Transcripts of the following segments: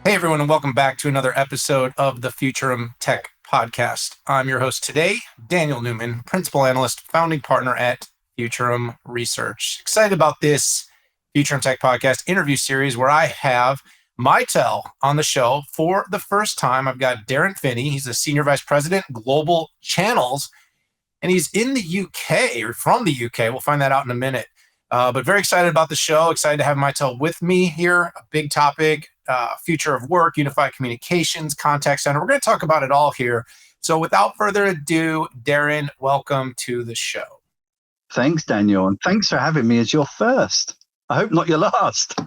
Hey, everyone, and welcome back to another episode of the Futurum Tech Podcast. I'm your host today, Daniel Newman, Principal Analyst, Founding Partner at Futurum Research. Excited about this Futurum Tech Podcast interview series where I have Mitel on the show for the first time. I've got Daren Finney. He's the Senior Vice President, Global Channels, and he's in the UK, or from the UK. We'll find that out in a minute. But very excited about the show. Excited to have Mitel with me here. A big topic, future of work, unified communications, contact center. We're going to talk about it all here. So without further ado, Daren, welcome to the show. Thanks, Daniel. And thanks for having me as your first. I hope not your last.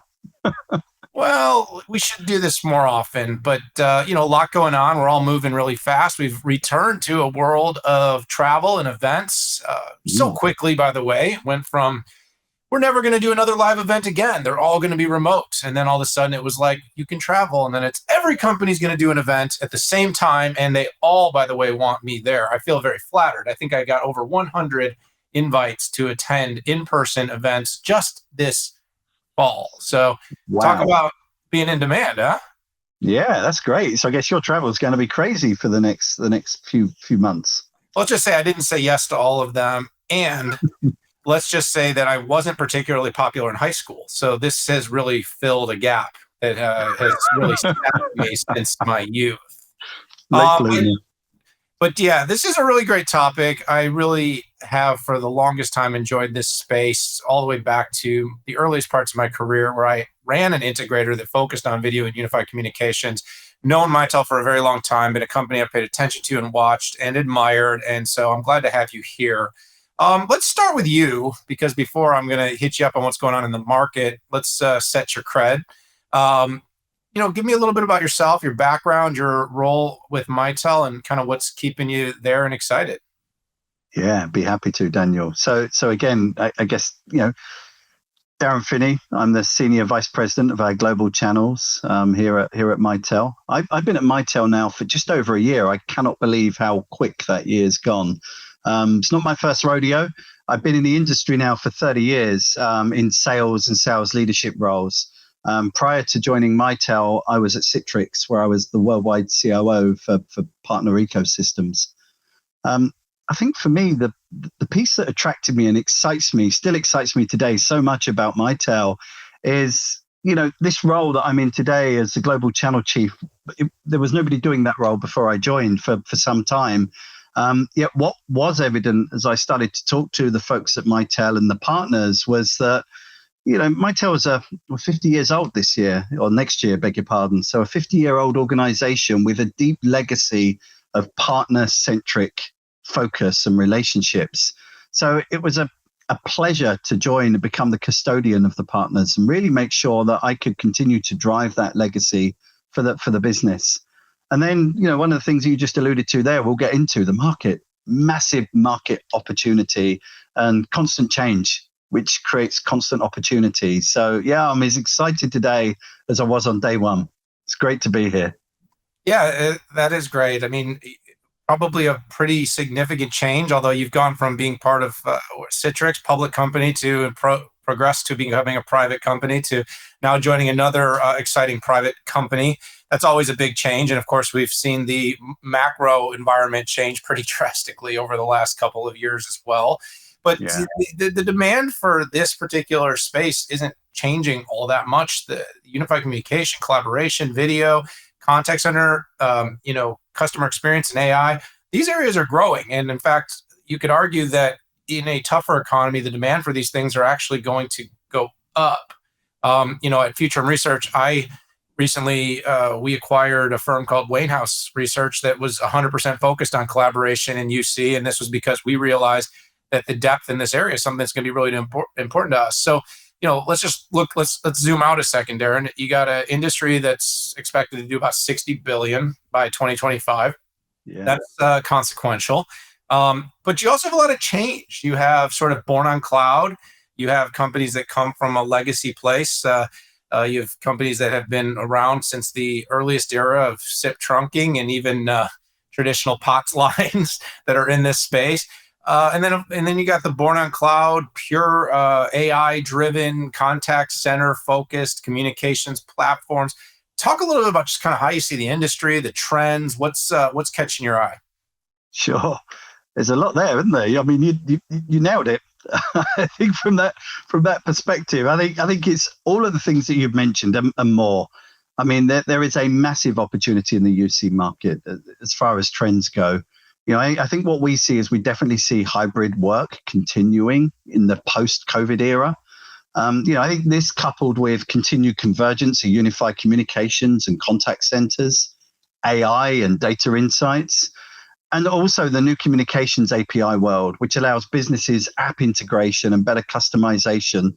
Well, we should do this more often, but a lot going on. We're all moving really fast. We've returned to a world of travel and events so quickly, by the way. Went from we're never going to do another live event again. They're all going to be remote. And then all of a sudden it was like, you can travel. And then it's every company's going to do an event at the same time. And they all, by the way, want me there. I feel very flattered. I think I got over 100 invites to attend in-person events just this fall. So Talk about being in demand, huh? Yeah, that's great. So I guess your travel is going to be crazy for the next few months. Let's just say I didn't say yes to all of them. And let's just say that I wasn't particularly popular in high school. So this has really filled a gap that has really stuck me since my youth. But yeah, this is a really great topic. I really have, for the longest time, enjoyed this space all the way back to the earliest parts of my career where I ran an integrator that focused on video and unified communications. Known Mitel for a very long time, been a company I've paid attention to and watched and admired. And so I'm glad to have you here. Let's start with you, because before I'm going to hit you up on what's going on in the market, let's set your cred. Give me a little bit about yourself, your background, your role with Mitel, and kind of what's keeping you there and excited. Yeah, be happy to, Daniel. So again, I guess, Daren Finney, I'm the Senior Vice President of our global channels here at Mitel. I've been at Mitel now for just over a year. I cannot believe how quick that year's gone. It's not my first rodeo. I've been in the industry now for 30 years in sales and sales leadership roles. Prior to joining Mitel, I was at Citrix, where I was the worldwide COO for partner ecosystems. I think for me, the piece that attracted me and still excites me today so much about Mitel is, this role that I'm in today as the global channel chief. There was nobody doing that role before I joined for some time. Yet what was evident as I started to talk to the folks at Mitel and the partners was that, Mitel is 50 years old this year, or next year, beg your pardon. So a 50-year-old organization with a deep legacy of partner-centric focus and relationships. So it was a pleasure to join and become the custodian of the partners and really make sure that I could continue to drive that legacy for the business. And then, one of the things you just alluded to there, we'll get into the market, massive market opportunity and constant change, which creates constant opportunity. So yeah, I'm as excited today as I was on day one. It's great to be here. Yeah, that is great. I mean, probably a pretty significant change, although you've gone from being part of Citrix, public company, to progress to becoming a private company, to now joining another exciting private company. That's always a big change. And of course, we've seen the macro environment change pretty drastically over the last couple of years as well. But the demand for this particular space isn't changing all that much. The unified communication, collaboration, video, contact center, customer experience and AI, these areas are growing. And in fact, you could argue that in a tougher economy, the demand for these things are actually going to go up. At Futurum Research, recently, we acquired a firm called Wainhouse Research that was 100% focused on collaboration and UC. And this was because we realized that the depth in this area is something that's going to be really important to us. So, let's just look, let's zoom out a second, Daren. You got an industry that's expected to do about 60 billion by 2025. Yeah. That's consequential. But you also have a lot of change. You have sort of born on cloud. You have companies that come from a legacy place. You have companies that have been around since the earliest era of SIP trunking and even traditional POTS lines that are in this space. And then you got the born on cloud, pure AI driven, contact center focused communications platforms. talk a little bit about just kind of how you see the industry, the trends, what's catching your eye. Sure. There's a lot there, isn't there? I mean, you nailed it. I think from that perspective, I think it's all of the things that you've mentioned and more. I mean, there is a massive opportunity in the UC market as far as trends go. I think what we see is we definitely see hybrid work continuing in the post-COVID era. I think this, coupled with continued convergence of unified communications and contact centers, AI and data insights, and also the new communications API world, which allows businesses app integration and better customization.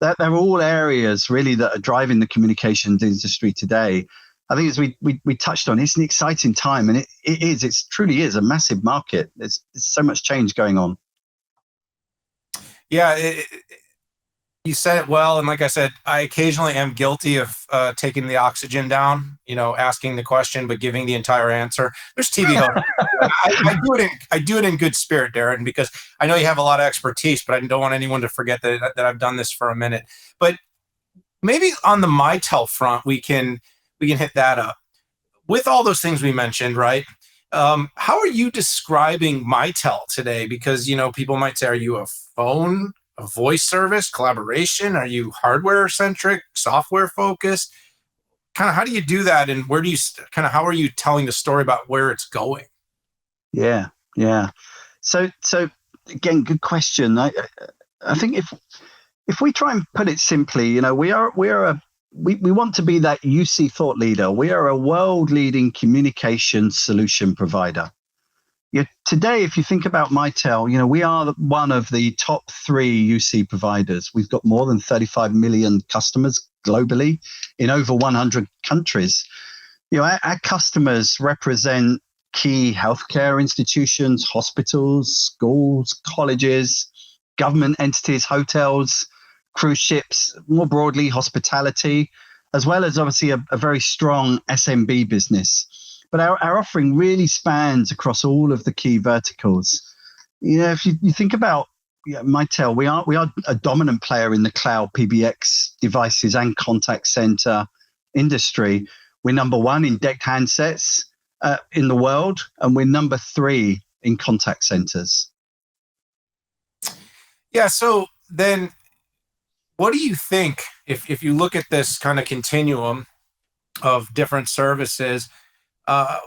They're all areas really that are driving the communications industry today. I think as we touched on, it's an exciting time, and it truly is a massive market. There's so much change going on. Yeah, you said it well, and like I said, I occasionally am guilty of taking the oxygen down, asking the question but giving the entire answer. There's TV hosts. I do it in good spirit, Daren, because I know you have a lot of expertise, but I don't want anyone to forget that I've done this for a minute. But maybe on the Mitel front, we can hit that up. With all those things we mentioned, right? How are you describing Mitel today? Because people might say, are you a phone? A voice service, collaboration? Are you hardware centric, software focused? Kind of how do you do that, and where do you how are you telling the story about where it's going? Yeah. So again, good question. I think if we try and put it simply, we want to be that UC thought leader. We are a world leading communication solution provider. Today, if you think about Mitel, we are one of the top 3 UC providers. We've got more than 35 million customers globally in over 100 countries. Our customers represent key healthcare institutions, hospitals, schools, colleges, government entities, hotels, cruise ships, more broadly, hospitality, as well as obviously a very strong SMB business. But our offering really spans across all of the key verticals. If you think about Mitel, we are a dominant player in the cloud PBX devices and contact center industry. We're number 1 in decked handsets in the world, and we're number 3 in contact centers. Yeah. So then, what do you think if you look at this kind of continuum of different services? What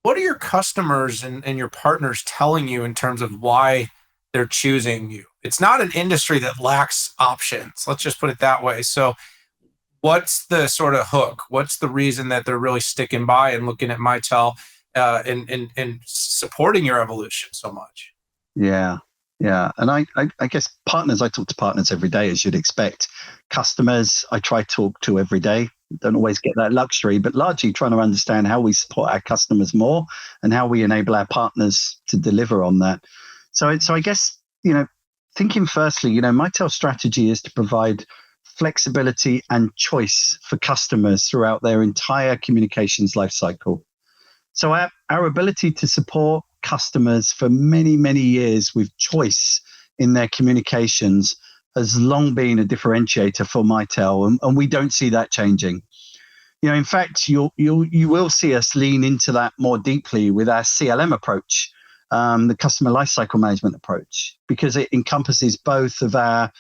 are your customers and your partners telling you in terms of why they're choosing you? It's not an industry that lacks options. Let's just put it that way. So what's the sort of hook? What's the reason that they're really sticking by and looking at Mitel and supporting your evolution so much? Yeah. And I guess partners, I talk to partners every day, as you'd expect. Customers, I try to talk to every day. Don't always get that luxury, but largely trying to understand how we support our customers more and how we enable our partners to deliver on that. So I guess, thinking firstly, Mitel's strategy is to provide flexibility and choice for customers throughout their entire communications lifecycle. So our ability to support customers for many, many years with choice in their communications has long been a differentiator for Mitel, and we don't see that changing. In fact, you will see us lean into that more deeply with our CLM approach, the Customer Lifecycle Management approach, because it encompasses both of our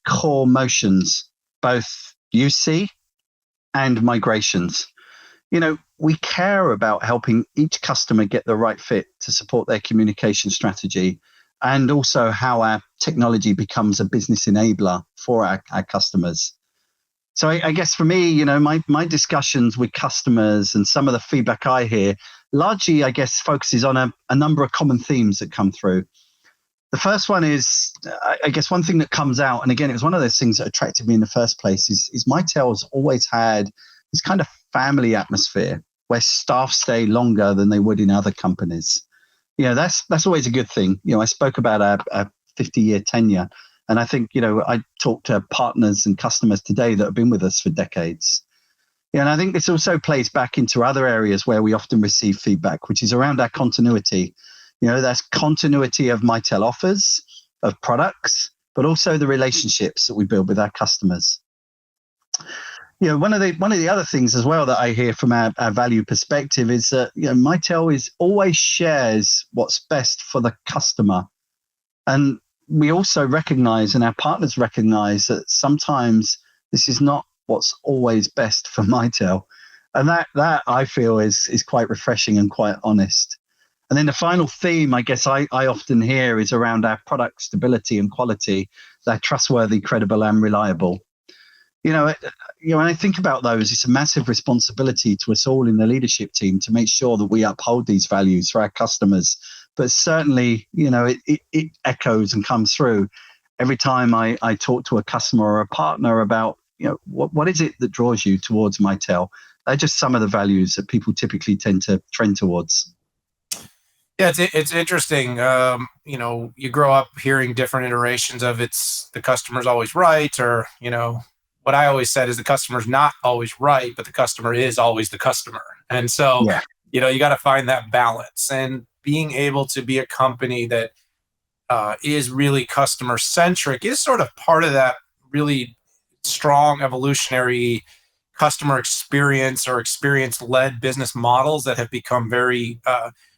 core motions, both UC and migrations. We care about helping each customer get the right fit to support their communication strategy, and also how our technology becomes a business enabler for our customers. So I guess for me, my discussions with customers and some of the feedback I hear largely, I guess, focuses on a number of common themes that come through. The first one is, I guess, one thing that comes out, and again, it was one of those things that attracted me in the first place, is Mitel's always had this kind of family atmosphere where staff stay longer than they would in other companies. That's always a good thing. I spoke about a 50-year tenure, and I think, I talk to partners and customers today that have been with us for decades. And I think this also plays back into other areas where we often receive feedback, which is around our continuity. That's continuity of Mitel offers, of products, but also the relationships that we build with our customers. One of the other things as well that I hear from our value perspective is that Mitel is always shares what's best for the customer, and we also recognize, and our partners recognize, that sometimes this is not what's always best for Mitel, and that I feel is quite refreshing and quite honest. And then the final theme, I guess, I often hear is around our product stability and quality. They're trustworthy, credible, and reliable. When I think about those, it's a massive responsibility to us all in the leadership team to make sure that we uphold these values for our customers. But certainly, it echoes and comes through every time I talk to a customer or a partner about, what is it that draws you towards Mitel? They're just some of the values that people typically tend to trend towards. Yeah, it's interesting. You grow up hearing different iterations of it's the customer's always right, or what I always said is the customer's not always right, but the customer is always the customer. And so, Yeah. You got to find that balance, and being able to be a company that is really customer centric is sort of part of that really strong evolutionary customer experience or experience led business models that have become very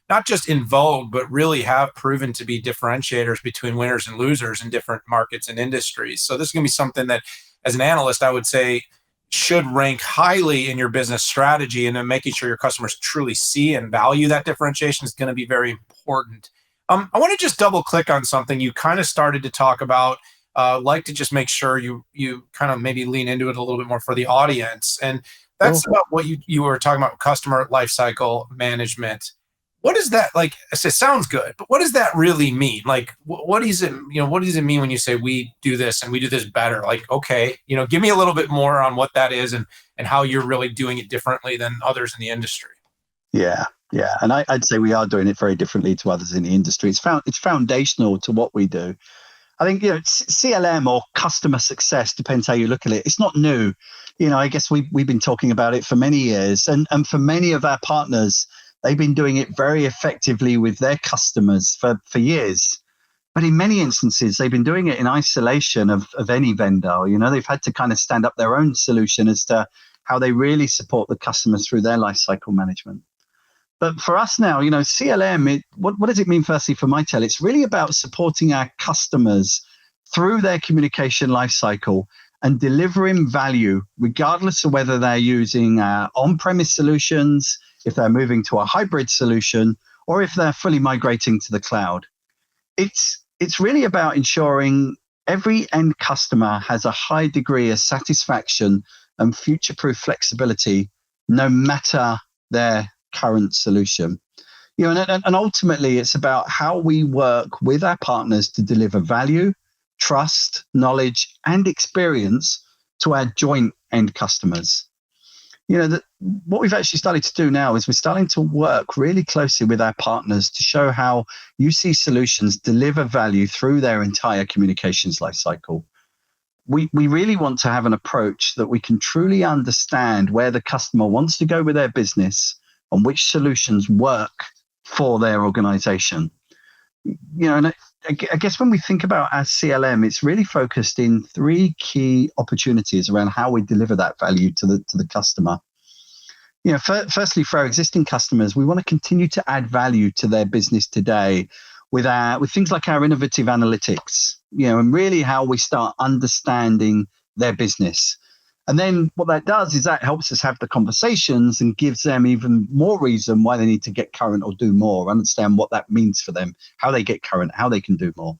not just in vogue, but really have proven to be differentiators between winners and losers in different markets and industries. So this is going to be something that, as an analyst, I would say should rank highly in your business strategy, and then making sure your customers truly see and value that differentiation is going to be very important. I want to just double click on something you kind of started to talk about. Like to just make sure you kind of maybe lean into it a little bit more for the audience, and that's about what you were talking about, customer lifecycle management. What is that like? It sounds good, but what does that really mean? Like, what is it? What does it mean when you say we do this and we do this better? Like, okay, give me a little bit more on what that is and how you're really doing it differently than others in the industry. Yeah, yeah, and I'd say we are doing it very differently to others in the industry. It's foundational to what we do. I think CLM or customer success, depends how you look at it. It's not new. I guess we've been talking about it for many years, and for many of our partners, they've been doing it very effectively with their customers for years. But in many instances, they've been doing it in isolation of any vendor. They've had to kind of stand up their own solution as to how they really support the customers through their lifecycle management. But for us now, CLM, what does it mean firstly for Mitel? It's really about supporting our customers through their communication lifecycle and delivering value, regardless of whether they're using on-premise solutions, if they're moving to a hybrid solution, or if they're fully migrating to the cloud. It's really about ensuring every end customer has a high degree of satisfaction and future-proof flexibility, no matter their current solution. And ultimately, it's about how we work with our partners to deliver value, trust, knowledge, and experience to our joint end customers. What we've actually started to do now is we're starting to work really closely with our partners to show how UC solutions deliver value through their entire communications lifecycle. We really want to have an approach that we can truly understand where the customer wants to go with their business and which solutions work for their organization. And I guess when we think about our CLM, it's really focused in three key opportunities around how we deliver that value to the customer. Firstly, for our existing customers, we want to continue to add value to their business today with things like our innovative analytics, and really how we start understanding their business. And then what that does is that helps us have the conversations and gives them even more reason why they need to get current or do more, understand what that means for them, how they get current, how they can do more.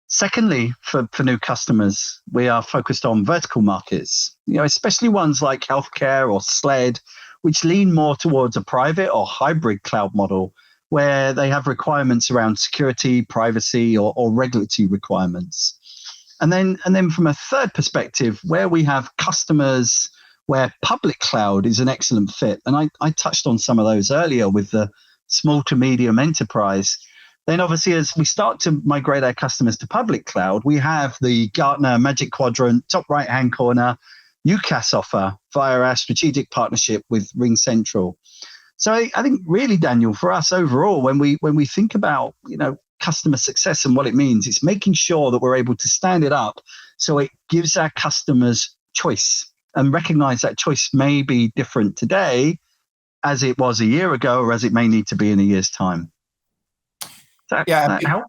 Secondly, for new customers, we are focused on vertical markets, especially ones like healthcare or SLED, which lean more towards a private or hybrid cloud model where they have requirements around security, privacy, or regulatory requirements. And then from a third perspective, where we have customers where public cloud is an excellent fit, and I touched on some of those earlier with the small to medium enterprise. Then obviously, as we start to migrate our customers to public cloud, we have the Gartner Magic Quadrant, top right-hand corner, UCaaS offer via our strategic partnership with RingCentral. So I think really, Daniel, for us overall, when we think about, customer success and what it means, it's making sure that we're able to stand it up so it gives our customers choice. and recognize that choice may be different today as it was a year ago, or as it may need to be in a year's time. Does Yeah, that help?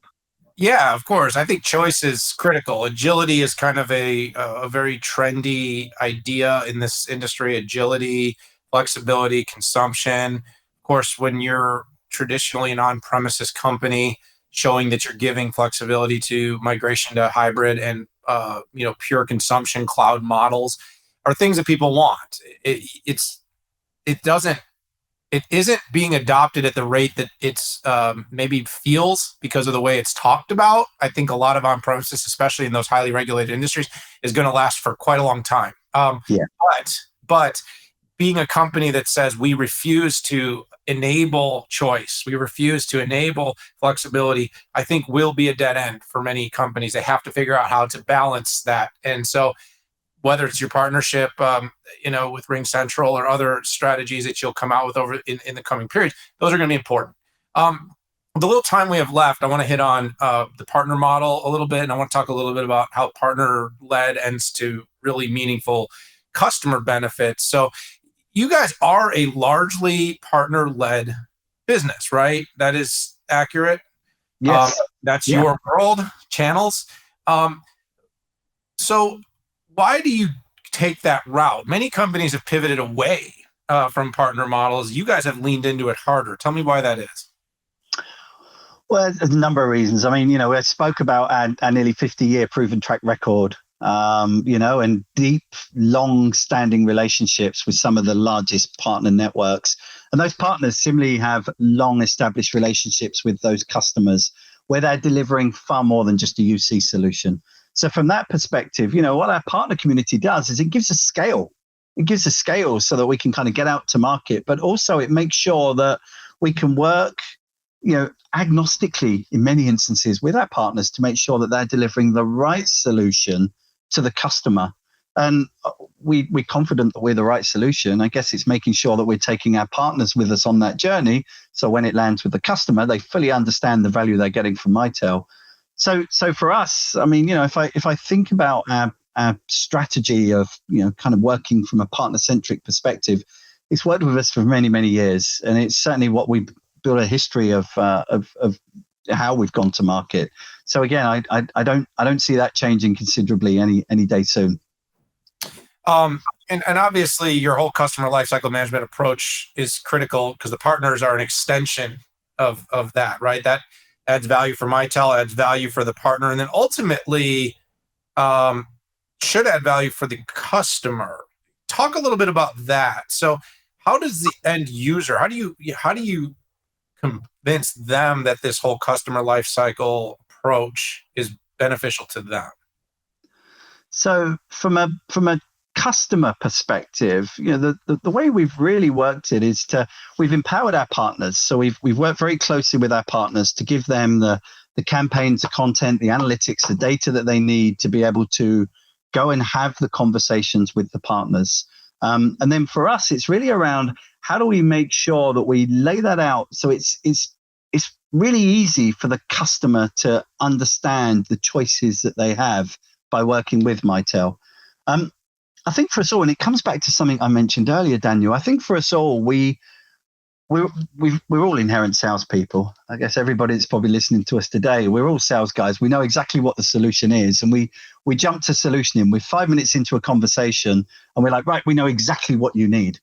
yeah, of course. I think choice is critical. Agility is kind of a very trendy idea in this industry. Agility, flexibility, consumption. Of course, when you're traditionally an on-premises company, showing that you're giving flexibility to migration to hybrid and pure consumption cloud models are things that people want. It doesn't it isn't being adopted at the rate that it's maybe feels because of the way it's talked about. I think a lot of on-premises, especially in those highly regulated industries, is going to last for quite a long time. Yeah. But being a company that says we refuse to enable choice, we refuse to enable flexibility, I think will be a dead end for many companies. They have to figure out how to balance that. And so whether it's your partnership, with Ring Central or other strategies that you'll come out with over in the coming periods, those are going to be important. The little time we have left, I want to hit on the partner model a little bit, and I want to talk a little bit about how partner-led ends to really meaningful customer benefits. So you guys are a largely partner-led business, right? That is accurate? Yes. That's Yeah. your world, channels. So why do you take that route? Many companies have pivoted away from partner models. You guys have leaned into it harder. Tell me why that is. Well, there's a number of reasons. I mean, I spoke about our nearly 50-year proven track record, and deep, long-standing relationships with some of the largest partner networks. And those partners similarly have long-established relationships with those customers where they're delivering far more than just a UC solution. So from that perspective, what our partner community does is it gives us scale. It gives us scale so that we can kind of get out to market, but also it makes sure that we can work, agnostically in many instances with our partners to make sure that they're delivering the right solution to the customer. And we're confident that we're the right solution. I guess it's making sure that we're taking our partners with us on that journey. So when it lands with the customer, they fully understand the value they're getting from Mitel. So for us, I mean, if I think about our strategy of, kind of working from a partner-centric perspective, it's worked with us for many, many years. And it's certainly what we built a history of how we've gone to market. So again, I don't see that changing considerably any day soon. And obviously your whole customer lifecycle management approach is critical because the partners are an extension of that, right? That adds value for Mitel, adds value for the partner, and then ultimately should add value for the customer. Talk a little bit about that. So how does the end user, how do you convince them that this whole customer lifecycle approach is beneficial to them? So from a customer perspective, the way we've really worked it is we've empowered our partners. So we've worked very closely with our partners to give them the campaigns, the content, the analytics, the data that they need to be able to go and have the conversations with the partners. And then for us, it's really around how do we make sure that we lay that out so it's really easy for the customer to understand the choices that they have by working with Mitel. I think for us all, and it comes back to something I mentioned earlier, Daniel, I think for us all, we're all inherent salespeople. I guess everybody that's probably listening to us today, we're all sales guys. We know exactly what the solution is. And we jump to solutioning. We're 5 minutes into a conversation and we're like, right, we know exactly what you need.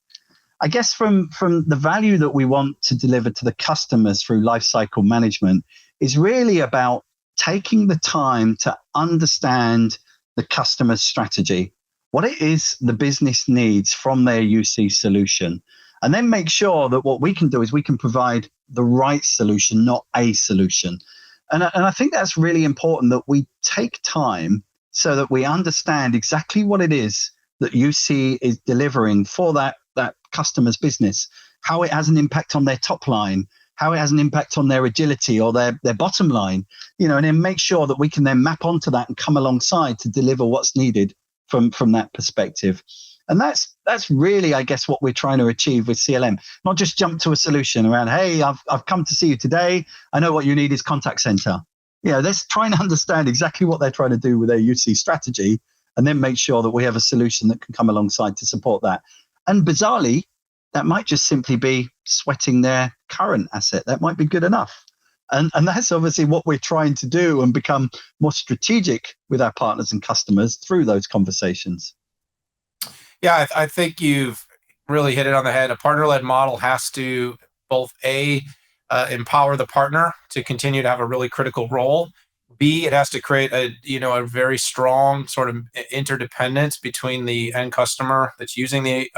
I guess from the value that we want to deliver to the customers through lifecycle management is really about taking the time to understand the customer's strategy, what it is the business needs from their UC solution, and then make sure that what we can do is we can provide the right solution, not a solution. And I think that's really important that we take time so that we understand exactly what it is that UC is delivering for that customer's business, how it has an impact on their top line, how it has an impact on their agility or their bottom line, and then make sure that we can then map onto that and come alongside to deliver what's needed from that perspective. And that's really, I guess, what we're trying to achieve with CLM. Not just jump to a solution around, hey, I've come to see you today. I know what you need is contact center. Let's try and understand exactly what they're trying to do with their UC strategy and then make sure that we have a solution that can come alongside to support that. And bizarrely, that might just simply be sweating their current asset. That might be good enough. And that's obviously what we're trying to do and become more strategic with our partners and customers through those conversations. Yeah, I think you've really hit it on the head. A partner-led model has to both empower the partner to continue to have a really critical role. B, it has to create a very strong sort of interdependence between the end customer that's using the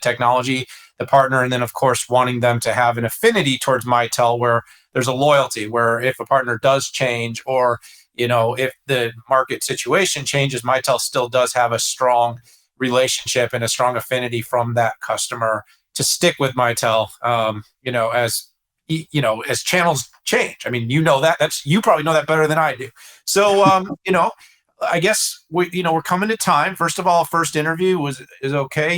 technology, the partner, and then of course wanting them to have an affinity towards Mitel, where there's a loyalty, where if a partner does change, or if the market situation changes, Mitel still does have a strong relationship and a strong affinity from that customer to stick with Mitel. As channels change. I mean, you probably know that better than I do. So, I guess we're coming to time. First of all, first interview is okay.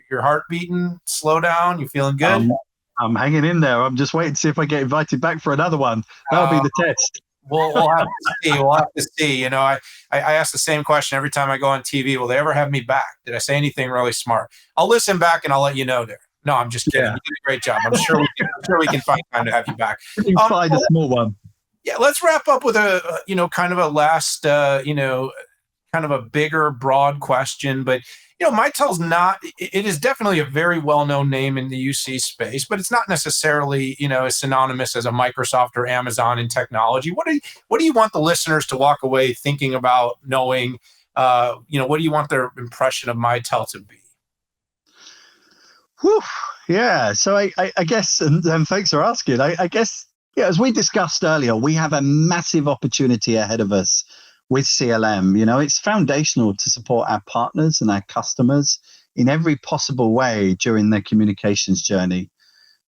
Your heart beating, slow down. You feeling good? I'm hanging in there. I'm just waiting to see if I get invited back for another one. That'll be the test. We'll have to see. We'll have to see. I ask the same question every time I go on TV. Will they ever have me back? Did I say anything really smart? I'll listen back and I'll let you know there. No, I'm just kidding. Yeah. You did a great job. I'm sure we can find time to have you back. You can find a small one. Yeah, let's wrap up with a kind of a last kind of a bigger, broad question. But Mitel's not. It is definitely a very well-known name in the UC space, but it's not necessarily as synonymous as a Microsoft or Amazon in technology. What do you want the listeners to walk away thinking about, knowing? What do you want their impression of Mitel to be? Whew. Yeah. So I guess, and thanks for asking. I guess, as we discussed earlier, we have a massive opportunity ahead of us with CLM. It's foundational to support our partners and our customers in every possible way during their communications journey.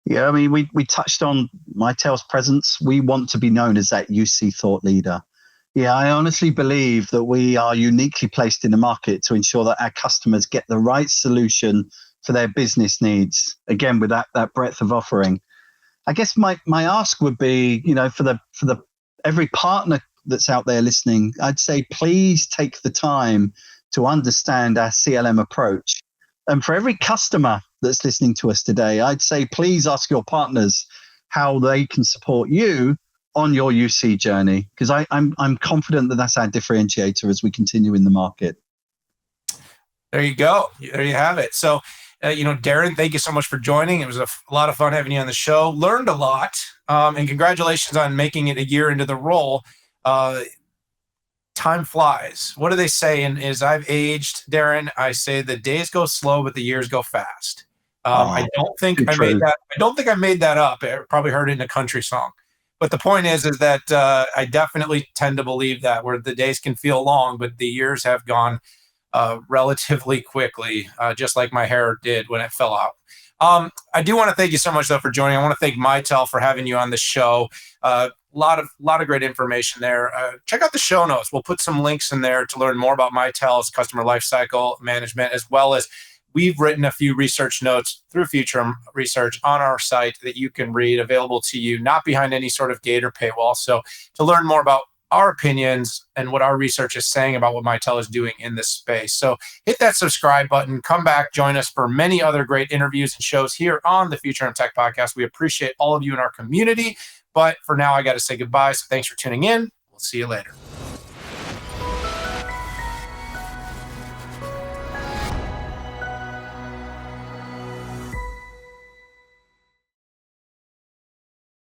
Yeah, I mean, we touched on Mitel's presence. We want to be known as that UC thought leader. Yeah, I honestly believe that we are uniquely placed in the market to ensure that our customers get the right solution for their business needs. Again, with that breadth of offering. I guess my ask would be, for the every partner that's out there listening, I'd say please take the time to understand our CLM approach. And for every customer that's listening to us today, I'd say please ask your partners how they can support you on your UC journey, because I'm confident that that's our differentiator as we continue in the market. There you go. There you have it. So, Daren, thank you so much for joining. It was a lot of fun having you on the show. Learned a lot, and congratulations on making it a year into the role. Time flies. What do they say? And as I've aged, Daren, I say the days go slow, but the years go fast. I don't think I made that up. I probably heard it in a country song. But the point is that I definitely tend to believe that, where the days can feel long, but the years have gone relatively quickly, just like my hair did when it fell out. I do want to thank you so much, though, for joining. I want to thank Mitel for having you on the show. A lot of great information there. Check out the show notes. We'll put some links in there to learn more about Mitel's Customer Lifecycle Management, as well as we've written a few research notes through Futurum Research on our site that you can read, available to you, not behind any sort of gate or paywall. So to learn more about our opinions and what our research is saying about what Mitel is doing in this space. So hit that subscribe button, come back, join us for many other great interviews and shows here on the Futurum Tech Podcast. We appreciate all of you in our community, but for now I got to say goodbye. So thanks for tuning in. We'll see you later.